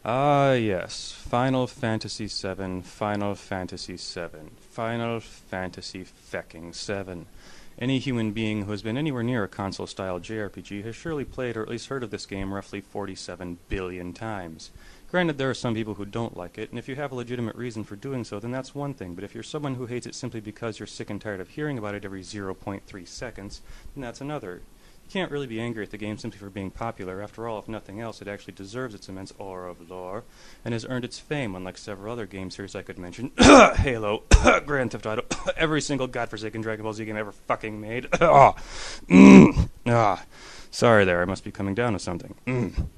Ah, yes. Final Fantasy VII, Final Fantasy VII, Final Fantasy fecking 7. Any human being who has been anywhere near a console-style JRPG has surely played or at least heard of this game roughly 47 billion times. Granted, there are some people who don't like it, and if you have a legitimate reason for doing so, then that's one thing, but if you're someone who hates it simply because you're sick and tired of hearing about it every zero point 0.3 seconds, then that's another. You can't really be angry at the game simply for being popular. After all, if nothing else, it actually deserves its immense aura of lore, and has earned its fame, unlike several other game series I could mention. Halo, Grand Theft Auto, every single godforsaken Dragon Ball Z game ever fucking made. Sorry there, I must be coming down with something.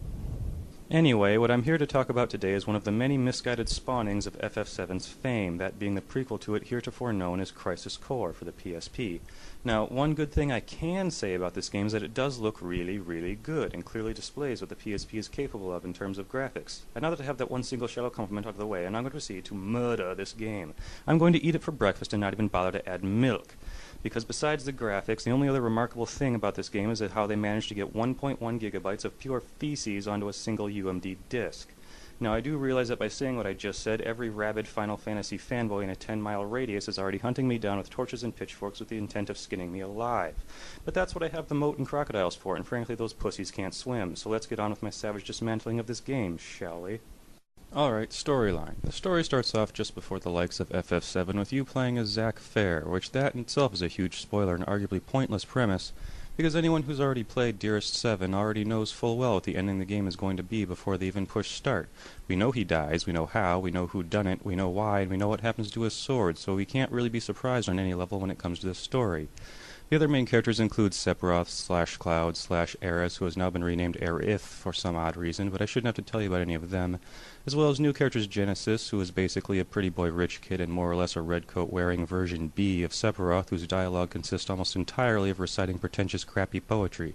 Anyway, what I'm here to talk about today is one of the many misguided spawnings of FF7's fame, that being the prequel to it heretofore known as Crisis Core for the PSP. Now, one good thing I can say about this game is that it does look really, really good, and clearly displays what the PSP is capable of in terms of graphics. And now that I have that one single shallow compliment out of the way, I'm now going to proceed to murder this game. I'm going to eat it for breakfast and not even bother to add milk. Because besides the graphics, the only other remarkable thing about this game is how they managed to get 1.1 gigabytes of pure feces onto a single UMD disc. Now, I do realize that by saying what I just said, every rabid Final Fantasy fanboy in a 10-mile radius is already hunting me down with torches and pitchforks with the intent of skinning me alive. But that's what I have the moat and crocodiles for, and frankly, those pussies can't swim. So let's get on with my savage dismantling of this game, shall we? Alright, storyline. The story starts off just before the likes of FF7 with you playing as Zack Fair, which that in itself is a huge spoiler and arguably pointless premise, because anyone who's already played Dearest 7 already knows full well what the ending of the game is going to be before they even push start. We know he dies, we know how, we know who done it, we know why, and we know what happens to his sword, so we can't really be surprised on any level when it comes to this story. The other main characters include Sephiroth / Cloud / Aerith, who has now been renamed Aerith for some odd reason, but I shouldn't have to tell you about any of them, as well as new characters Genesis, who is basically a pretty boy rich kid and more or less a red coat wearing version B of Sephiroth, whose dialogue consists almost entirely of reciting pretentious crappy poetry,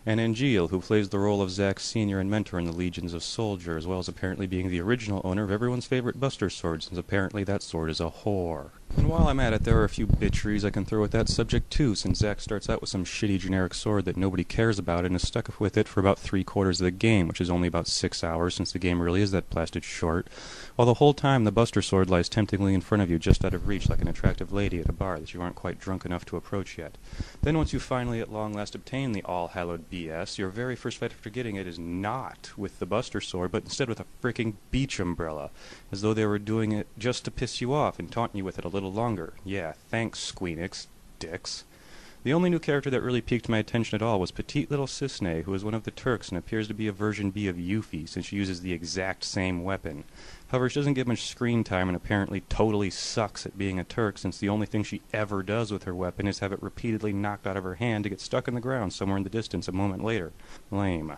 and Angeal, who plays the role of Zack's senior and mentor in the Legions of Soldier, as well as apparently being the original owner of everyone's favorite Buster Sword, since apparently that sword is a whore. And while I'm at it, there are a few bitcheries I can throw at that subject too, since Zack starts out with some shitty generic sword that nobody cares about and is stuck with it for about 3/4 of the game, which is only about 6 hours since the game really is that blasted short, while the whole time the Buster Sword lies temptingly in front of you just out of reach like an attractive lady at a bar that you aren't quite drunk enough to approach yet. Then once you finally at long last obtain the all-hallowed BS, your very first fight after getting it is not with the Buster Sword, but instead with a freaking beach umbrella, as though they were doing it just to piss you off and taunt you with it a little longer. Yeah, thanks, Squeenix, dicks. The only new character that really piqued my attention at all was petite little Cisne, who is one of the Turks and appears to be a version B of Yuffie, since she uses the exact same weapon. However, she doesn't get much screen time and apparently totally sucks at being a Turk, since the only thing she ever does with her weapon is have it repeatedly knocked out of her hand to get stuck in the ground somewhere in the distance a moment later. Lame.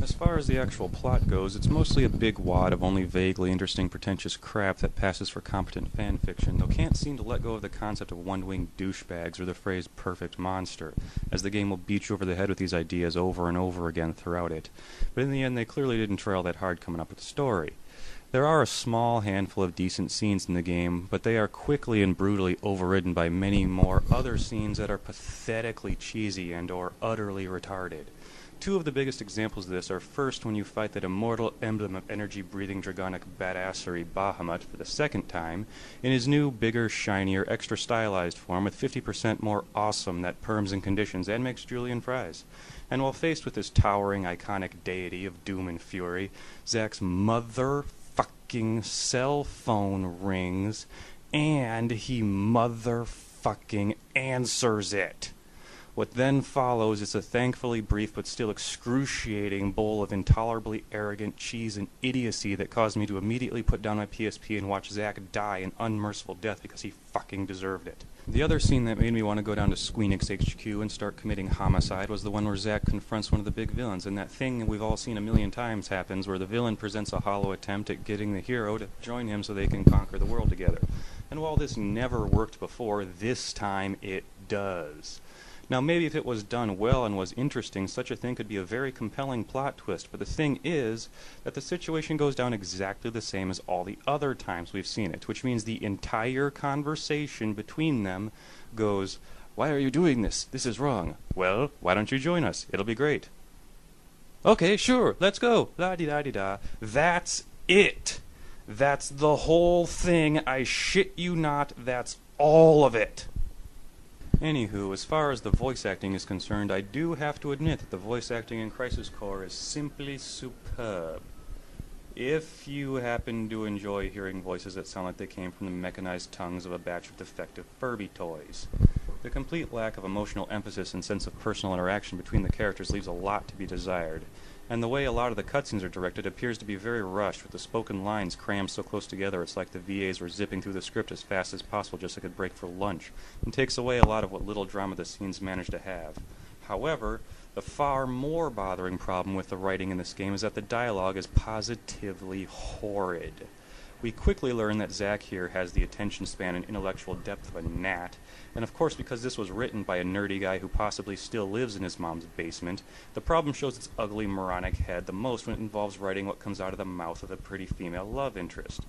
As far as the actual plot goes, it's mostly a big wad of only vaguely interesting pretentious crap that passes for competent fan fiction, though can't seem to let go of the concept of one-winged douchebags or the phrase perfect monster, as the game will beat you over the head with these ideas over and over again throughout it. But in the end, they clearly didn't try all that hard coming up with the story. There are a small handful of decent scenes in the game, but they are quickly and brutally overridden by many more other scenes that are pathetically cheesy and or utterly retarded. Two of the biggest examples of this are first when you fight that immortal emblem of energy-breathing dragonic badassery Bahamut for the second time, in his new, bigger, shinier, extra stylized form with 50% more awesome that perms and conditions and makes julienne fries. And while faced with this towering, iconic deity of doom and fury, Zack's motherfucking cell phone rings, and he motherfucking answers it. What then follows is a thankfully brief but still excruciating bowl of intolerably arrogant cheese and idiocy that caused me to immediately put down my PSP and watch Zack die an unmerciful death because he fucking deserved it. The other scene that made me want to go down to Squeenix HQ and start committing homicide was the one where Zack confronts one of the big villains, and that thing we've all seen a million times happens where the villain presents a hollow attempt at getting the hero to join him so they can conquer the world together. And while this never worked before, this time it does. Now, maybe if it was done well and was interesting, such a thing could be a very compelling plot twist, but the thing is that the situation goes down exactly the same as all the other times we've seen it, which means the entire conversation between them goes, "Why are you doing this? This is wrong." "Well, why don't you join us? It'll be great." Okay, sure, let's go. La-di-da-di-da. That's it. That's the whole thing. I shit you not, that's all of it. Anywho, as far as the voice acting is concerned, I do have to admit that the voice acting in Crisis Core is simply superb. If you happen to enjoy hearing voices that sound like they came from the mechanized tongues of a batch of defective Furby toys, the complete lack of emotional emphasis and sense of personal interaction between the characters leaves a lot to be desired, and the way a lot of the cutscenes are directed appears to be very rushed, with the spoken lines crammed so close together it's like the VAs were zipping through the script as fast as possible just so they could break for lunch, and takes away a lot of what little drama the scenes manage to have. However, the far more bothering problem with the writing in this game is that the dialogue is positively horrid. We quickly learn that Zack here has the attention span and intellectual depth of a gnat, and of course because this was written by a nerdy guy who possibly still lives in his mom's basement, the problem shows its ugly moronic head the most when it involves writing what comes out of the mouth of the pretty female love interest.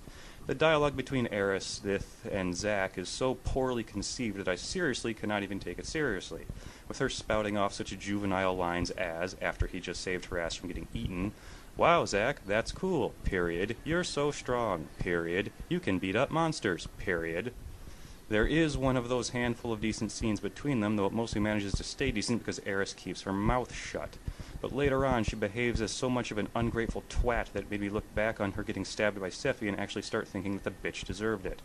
The dialogue between Aerith and Zack is so poorly conceived that I seriously cannot even take it seriously, with her spouting off such juvenile lines as, after he just saved her ass from getting eaten, "Wow, Zack, that's cool, period. You're so strong, period. You can beat up monsters, period." There is one of those handful of decent scenes between them, though it mostly manages to stay decent because Aerith keeps her mouth shut. But later on, she behaves as so much of an ungrateful twat that it made me look back on her getting stabbed by Sephi and actually start thinking that the bitch deserved it.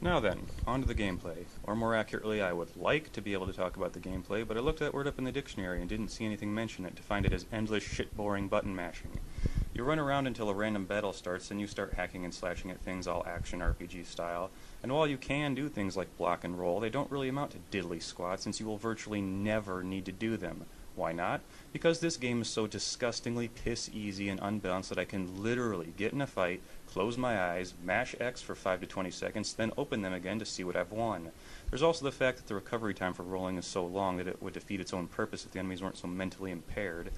Now then, on to the gameplay. Or more accurately, I would like to be able to talk about the gameplay, but I looked that word up in the dictionary and didn't see anything mention it, to find it as endless shit-boring button mashing. You run around until a random battle starts, and you start hacking and slashing at things all action RPG style, and while you can do things like block and roll, they don't really amount to diddly squat, since you will virtually never need to do them. Why not? Because this game is so disgustingly piss-easy and unbalanced that I can literally get in a fight, close my eyes, mash X for 5 to 20 seconds, then open them again to see what I've won. There's also the fact that the recovery time for rolling is so long that it would defeat its own purpose if the enemies weren't so mentally impaired.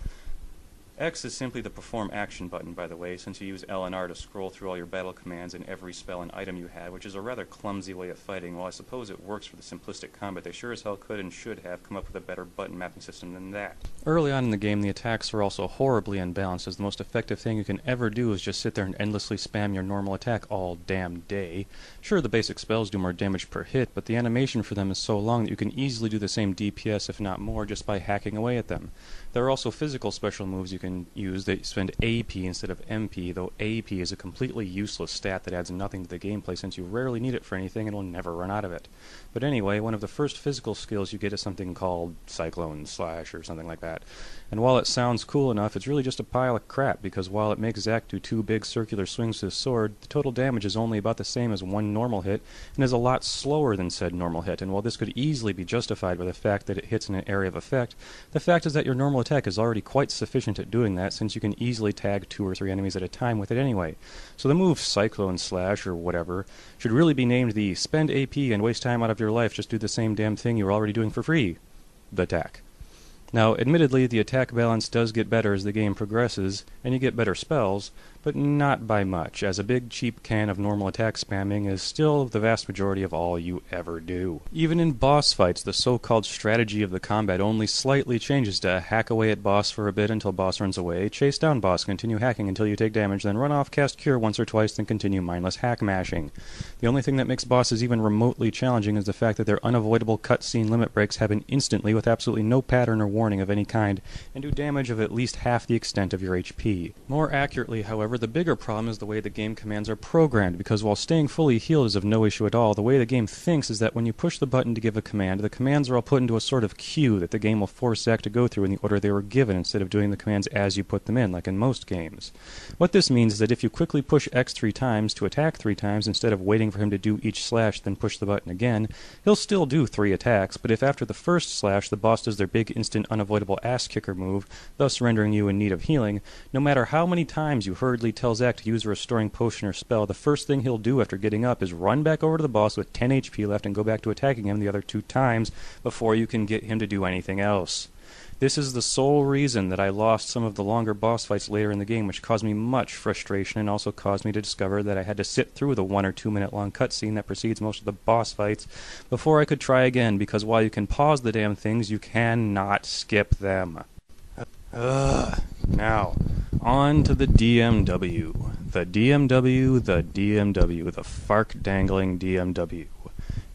X is simply the perform action button, by the way, since you use L and R to scroll through all your battle commands and every spell and item you have, which is a rather clumsy way of fighting. While I suppose it works for the simplistic combat, they sure as hell could and should have come up with a better button mapping system than that. Early on in the game, the attacks were also horribly unbalanced, as the most effective thing you can ever do is just sit there and endlessly spam your normal attack all damn day. Sure, the basic spells do more damage per hit, but the animation for them is so long that you can easily do the same DPS, if not more, just by hacking away at them. There are also physical special moves you can use that spend AP instead of MP, though AP is a completely useless stat that adds nothing to the gameplay since you rarely need it for anything and will never run out of it. But anyway, one of the first physical skills you get is something called Cyclone Slash or something like that. And while it sounds cool enough, it's really just a pile of crap, because while it makes Zack do 2 big circular swings with his sword, the total damage is only about the same as 1 normal hit, and is a lot slower than said normal hit. And while this could easily be justified by the fact that it hits in an area of effect, the fact is that your normal attack is already quite sufficient at doing that, since you can easily tag 2 or 3 enemies at a time with it anyway. So the move Cyclone Slash, or whatever, should really be named the spend AP and waste time out of your life, just do the same damn thing you were already doing for free. The attack. Now, admittedly, the attack balance does get better as the game progresses, and you get better spells, but not by much, as a big cheap can of normal attack spamming is still the vast majority of all you ever do. Even in boss fights, the so-called strategy of the combat only slightly changes to hack away at boss for a bit until boss runs away, chase down boss, continue hacking until you take damage, then run off, cast cure once or twice, then continue mindless hack mashing. The only thing that makes bosses even remotely challenging is the fact that their unavoidable cutscene limit breaks happen instantly with absolutely no pattern or warning of any kind, and do damage of at least half the extent of your HP. More accurately, however, the bigger problem is the way the game commands are programmed, because while staying fully healed is of no issue at all, the way the game thinks is that when you push the button to give a command, the commands are all put into a sort of queue that the game will force Zack to go through in the order they were given, instead of doing the commands as you put them in, like in most games. What this means is that if you quickly push X 3 times to attack 3 times, instead of waiting for him to do each slash then push the button again, he'll still do 3 attacks, but if after the first slash the boss does their big instant unavoidable ass kicker move, thus rendering you in need of healing, no matter how many times you hurriedly tell Zack to use a restoring potion or spell, the first thing he'll do after getting up is run back over to the boss with 10 HP left and go back to attacking him the other 2 times before you can get him to do anything else. This is the sole reason that I lost some of the longer boss fights later in the game, which caused me much frustration and also caused me to discover that I had to sit through the 1 or 2 minute long cutscene that precedes most of the boss fights before I could try again, because while you can pause the damn things, you cannot skip them. Now, on to the DMW. The DMW, the fark-dangling DMW.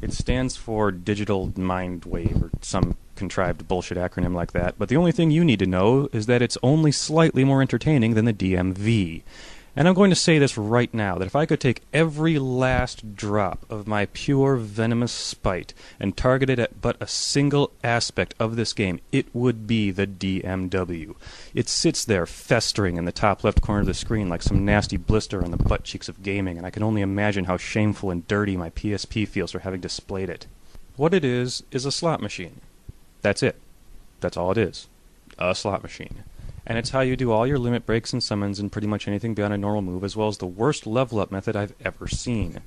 It stands for Digital Mind Wave, or some contrived bullshit acronym like that, but the only thing you need to know is that it's only slightly more entertaining than the DMV. And I'm going to say this right now, that if I could take every last drop of my pure venomous spite and target it at but a single aspect of this game, it would be the DMW. It sits there festering in the top left corner of the screen like some nasty blister on the butt cheeks of gaming, and I can only imagine how shameful and dirty my PSP feels for having displayed it. What it is a slot machine. That's it. That's all it is. A slot machine. And it's how you do all your limit breaks and summons and pretty much anything beyond a normal move, as well as the worst level-up method I've ever seen.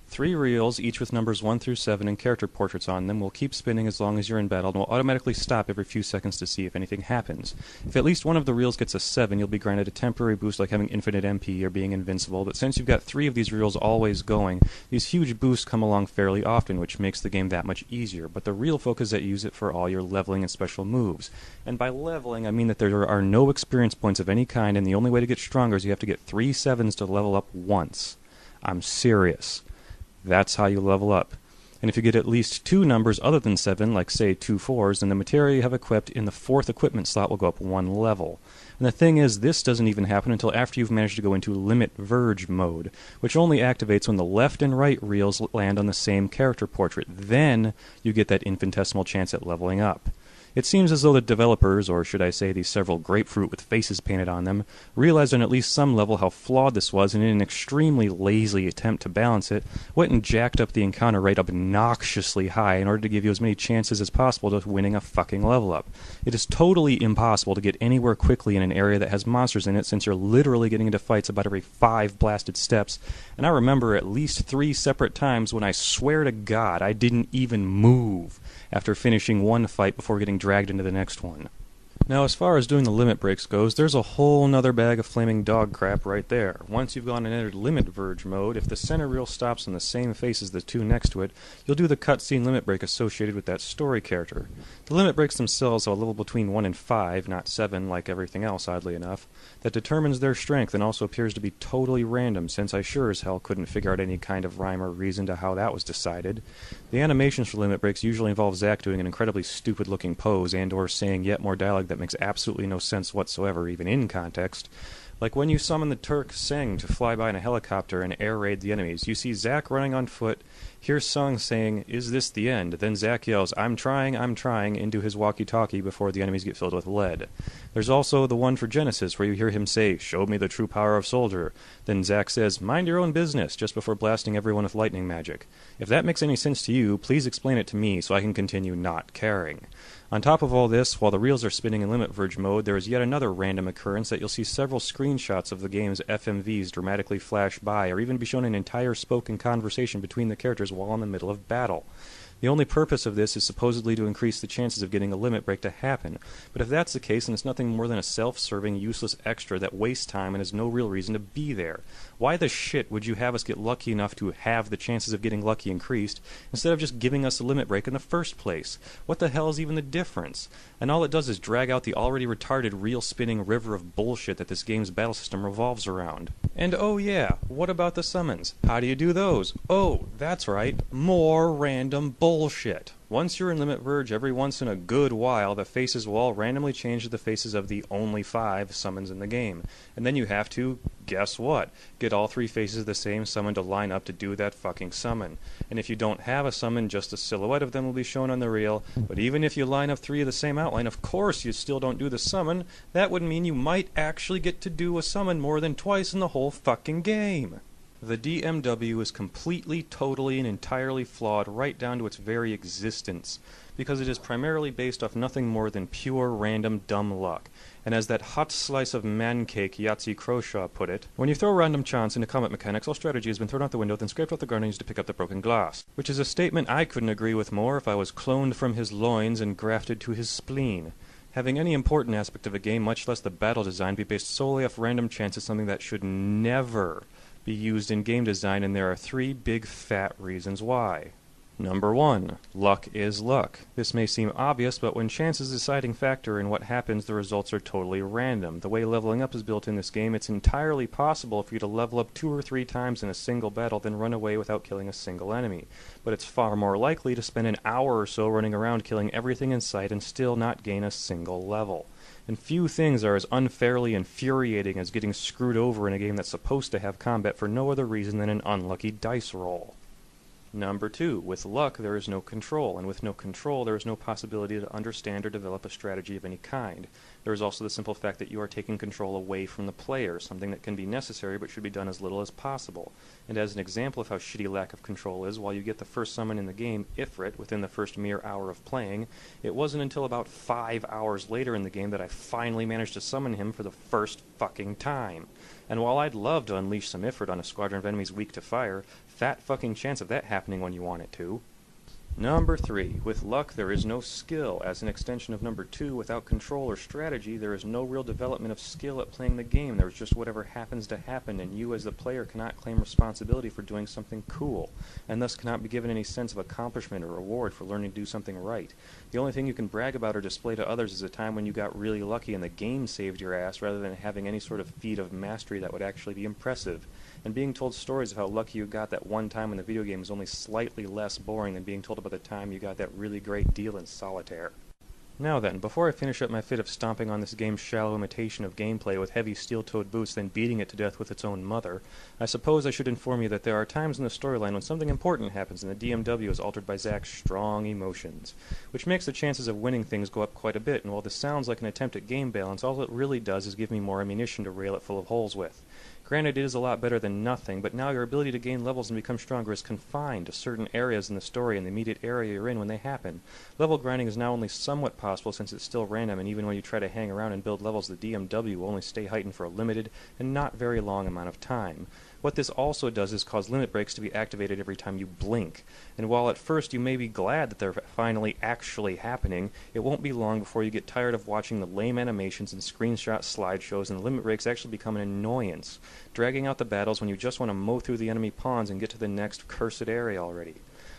3 reels, each with numbers 1 through 7 and character portraits on them, will keep spinning as long as you're in battle and will automatically stop every few seconds to see if anything happens. If at least one of the reels gets a 7, you'll be granted a temporary boost like having infinite MP or being invincible, but since you've got 3 of these reels always going, these huge boosts come along fairly often, which makes the game that much easier. But the real focus is that you use it for all your leveling and special moves. And by leveling, I mean that there are no experience points of any kind, and the only way to get stronger is you have to get 3 7s to level up once. I'm serious. That's how you level up. And if you get at least 2 numbers other than 7, like say 2 4s, then the material you have equipped in the 4th equipment slot will go up 1 level. And the thing is, this doesn't even happen until after you've managed to go into Limit Verge mode, which only activates when the left and right reels land on the same character portrait. Then you get that infinitesimal chance at leveling up. It seems as though the developers, or should I say the several grapefruit with faces painted on them, realized on at least some level how flawed this was, and in an extremely lazy attempt to balance it, went and jacked up the encounter rate obnoxiously high in order to give you as many chances as possible to winning a fucking level up. It is totally impossible to get anywhere quickly in an area that has monsters in it, since you're literally getting into fights about every 5 blasted steps, and I remember at least 3 separate times when I swear to God I didn't even move after finishing one fight before getting dragged into the next one. Now, as far as doing the limit breaks goes, there's a whole nother bag of flaming dog crap right there. Once you've gone and entered Limit Verge mode, if the center reel stops on the same face as the 2 next to it, you'll do the cutscene limit break associated with that story character. The limit breaks themselves are a level between 1 and 5, not 7 like everything else, oddly enough, that determines their strength and also appears to be totally random, since I sure as hell couldn't figure out any kind of rhyme or reason to how that was decided. The animations for limit breaks usually involve Zack doing an incredibly stupid-looking pose and or saying yet more dialogue that makes absolutely no sense whatsoever, even in context. Like when you summon the Turk Seng to fly by in a helicopter and air raid the enemies, you see Zack running on foot, hear Sung saying, "Is this the end?" Then Zack yells, I'm trying," into his walkie-talkie before the enemies get filled with lead. There's also the one for Genesis, where you hear him say, "Show me the true power of soldier." Then Zack says, "Mind your own business," just before blasting everyone with lightning magic. If that makes any sense to you, please explain it to me so I can continue not caring. On top of all this, while the reels are spinning in Limit Verge mode, there is yet another random occurrence that you'll see several screenshots of the game's FMVs dramatically flash by, or even be shown an entire spoken conversation between the characters while in the middle of battle. The only purpose of this is supposedly to increase the chances of getting a limit break to happen, but if that's the case, then it's nothing more than a self-serving, useless extra that wastes time and has no real reason to be there. Why the shit would you have us get lucky enough to have the chances of getting lucky increased, instead of just giving us a limit break in the first place? What the hell is even the difference? And all it does is drag out the already retarded reel-spinning river of bullshit that this game's battle system revolves around. And oh yeah, what about the summons? How do you do those? Oh, that's right, more random bullshit. Once you're in Limit Verge, every once in a good while, the faces will all randomly change to the faces of the only 5 summons in the game. And then you have to, guess what, get all 3 faces of the same summon to line up to do that fucking summon. And if you don't have a summon, just a silhouette of them will be shown on the reel. But even if you line up 3 of the same outline, of course you still don't do the summon. That would mean you might actually get to do a summon more than twice in the whole fucking game. The DMW is completely, totally, and entirely flawed right down to its very existence, because it is primarily based off nothing more than pure, random, dumb luck. And as that hot slice of man-cake Yahtzee Croshaw put it, when you throw random chance into combat mechanics, all strategy has been thrown out the window, then scraped off the ground and used to pick up the broken glass. Which is a statement I couldn't agree with more if I was cloned from his loins and grafted to his spleen. Having any important aspect of a game, much less the battle design, be based solely off random chance is something that should never be used in game design, and there are 3 big fat reasons why. Number 1. Luck is luck. This may seem obvious, but when chance is the deciding factor in what happens, the results are totally random. The way leveling up is built in this game, it's entirely possible for you to level up 2 or 3 times in a single battle, then run away without killing a single enemy. But it's far more likely to spend an hour or so running around killing everything in sight and still not gain a single level. And few things are as unfairly infuriating as getting screwed over in a game that's supposed to have combat for no other reason than an unlucky dice roll. Number 2, with luck there is no control, and with no control there is no possibility to understand or develop a strategy of any kind. There is also the simple fact that you are taking control away from the player, something that can be necessary but should be done as little as possible. And as an example of how shitty lack of control is, while you get the first summon in the game, Ifrit, within the first mere hour of playing, it wasn't until about 5 hours later in the game that I finally managed to summon him for the first fucking time. And while I'd love to unleash some Ifrit on a squadron of enemies weak to fire, fat fucking chance of that happening when you want it to. Number 3. With luck there is no skill. As an extension of number 2, without control or strategy, there is no real development of skill at playing the game. There is just whatever happens to happen, and you as the player cannot claim responsibility for doing something cool, and thus cannot be given any sense of accomplishment or reward for learning to do something right. The only thing you can brag about or display to others is a time when you got really lucky and the game saved your ass, rather than having any sort of feat of mastery that would actually be impressive. And being told stories of how lucky you got that one time in the video game is only slightly less boring than being told about the time you got that really great deal in solitaire. Now then, before I finish up my fit of stomping on this game's shallow imitation of gameplay with heavy steel-toed boots then beating it to death with its own mother, I suppose I should inform you that there are times in the storyline when something important happens and the DMW is altered by Zack's strong emotions, which makes the chances of winning things go up quite a bit, and while this sounds like an attempt at game balance, all it really does is give me more ammunition to rail it full of holes with. Granted, it is a lot better than nothing, but now your ability to gain levels and become stronger is confined to certain areas in the story and the immediate area you're in when they happen. Level grinding is now only somewhat possible since it's still random, and even when you try to hang around and build levels, the DMW will only stay heightened for a limited and not very long amount of time. What this also does is cause limit breaks to be activated every time you blink, and while at first you may be glad that they're finally actually happening, it won't be long before you get tired of watching the lame animations and screenshot slideshows, and the limit breaks actually become an annoyance, dragging out the battles when you just want to mow through the enemy pawns and get to the next cursed area already.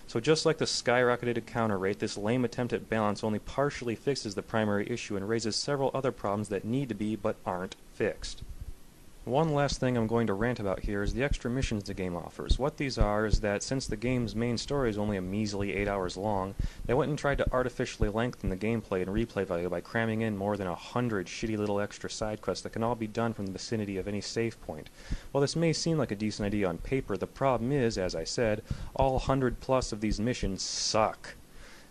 So just like the skyrocketed counter rate, this lame attempt at balance only partially fixes the primary issue and raises several other problems that need to be but aren't fixed. One last thing I'm going to rant about here is the extra missions the game offers. What these are is that since the game's main story is only a measly 8 hours long, they went and tried to artificially lengthen the gameplay and replay value by cramming in more than 100 shitty little extra side quests that can all be done from the vicinity of any save point. While this may seem like a decent idea on paper, the problem is, as I said, all 100 plus of these missions suck.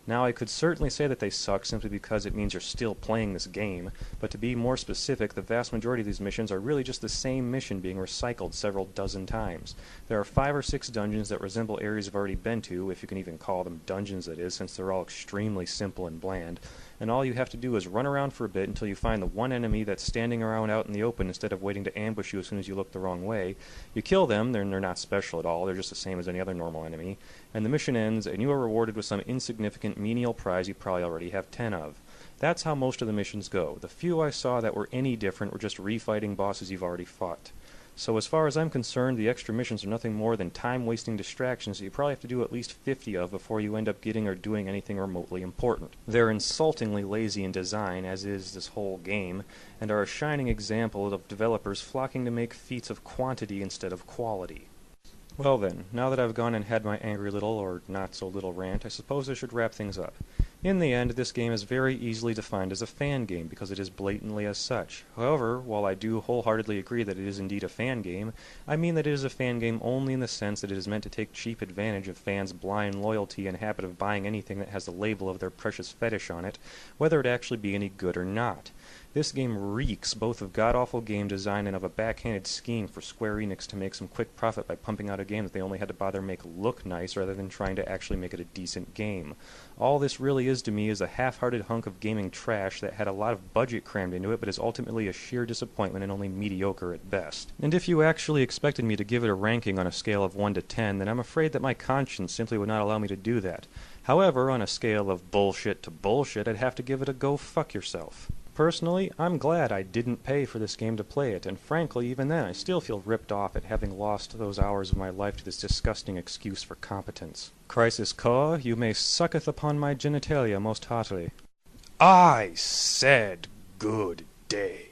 Now, I could certainly say that they suck simply because it means you're still playing this game, but to be more specific, the vast majority of these missions are really just the same mission being recycled several dozen times. There are 5 or 6 dungeons that resemble areas you've already been to, if you can even call them dungeons that is, since they're all extremely simple and bland, and all you have to do is run around for a bit until you find the one enemy that's standing around out in the open instead of waiting to ambush you as soon as you look the wrong way. You kill them, they're not special at all, they're just the same as any other normal enemy, and the mission ends, and you are rewarded with some insignificant menial prize you probably already have 10 of. That's how most of the missions go. The few I saw that were any different were just refighting bosses you've already fought. So as far as I'm concerned, the extra missions are nothing more than time-wasting distractions that you probably have to do at least 50 of before you end up getting or doing anything remotely important. They're insultingly lazy in design, as is this whole game, and are a shining example of developers flocking to make feats of quantity instead of quality. Well then, now that I've gone and had my angry little, or not-so-little rant, I suppose I should wrap things up. In the end, this game is very easily defined as a fan game, because it is blatantly as such. However, while I do wholeheartedly agree that it is indeed a fan game, I mean that it is a fan game only in the sense that it is meant to take cheap advantage of fans' blind loyalty and habit of buying anything that has the label of their precious fetish on it, whether it actually be any good or not. This game reeks both of god-awful game design and of a backhanded scheme for Square Enix to make some quick profit by pumping out a game that they only had to bother make look nice rather than trying to actually make it a decent game. All this really is to me is a half-hearted hunk of gaming trash that had a lot of budget crammed into it but is ultimately a sheer disappointment and only mediocre at best. And if you actually expected me to give it a ranking on a scale of 1 to 10, then I'm afraid that my conscience simply would not allow me to do that. However, on a scale of bullshit to bullshit, I'd have to give it a go fuck yourself. Personally, I'm glad I didn't pay for this game to play it, and frankly, even then, I still feel ripped off at having lost those hours of my life to this disgusting excuse for competence. Crisis Core, you may sucketh upon my genitalia most heartily. I said good day.